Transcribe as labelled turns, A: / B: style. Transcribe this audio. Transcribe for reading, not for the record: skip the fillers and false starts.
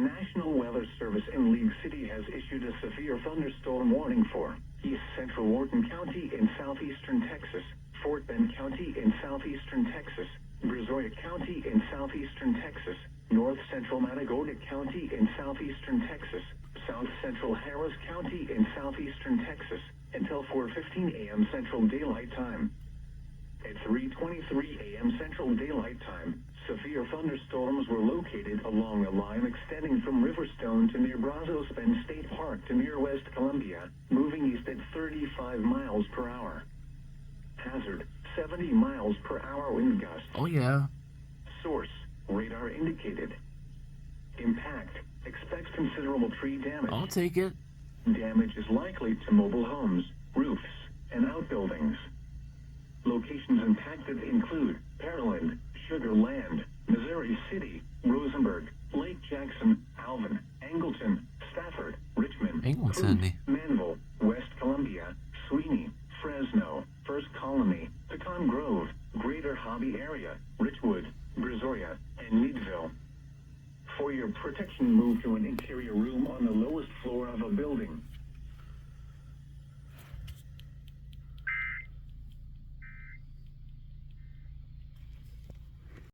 A: National Weather Service in League City has issued a severe thunderstorm warning for East Central Wharton County in southeastern Texas, Fort Bend County in southeastern Texas, Brazoria County in southeastern Texas, North Central Matagorda County in southeastern Texas, South Central Harris County in southeastern Texas, until 4:15 a.m. Central Daylight Time. At 3:23 a.m. Central Daylight Time, severe thunderstorms were located along a line extending from Riverstone to near Brazos Bend State Park to near West Columbia, moving east at 35 miles per hour. Hazard, 70 miles per hour wind gusts.
B: Oh, yeah.
A: Source, radar indicated. Impact, expects considerable tree damage.
B: I'll take it.
A: Damage is likely to mobile homes, roofs, and outbuildings. Locations impacted include Pearland, Sugar Land, Missouri City, Rosenberg, Lake Jackson, Alvin, Angleton, Stafford, Richmond,
B: Angleton.
A: Cruz, Manville, West Columbia, Sweeney, Fresno, First Colony, Pecan Grove, Greater Hobby Area, Richwood, Brazoria, and Meadville. For your protection, move to an interior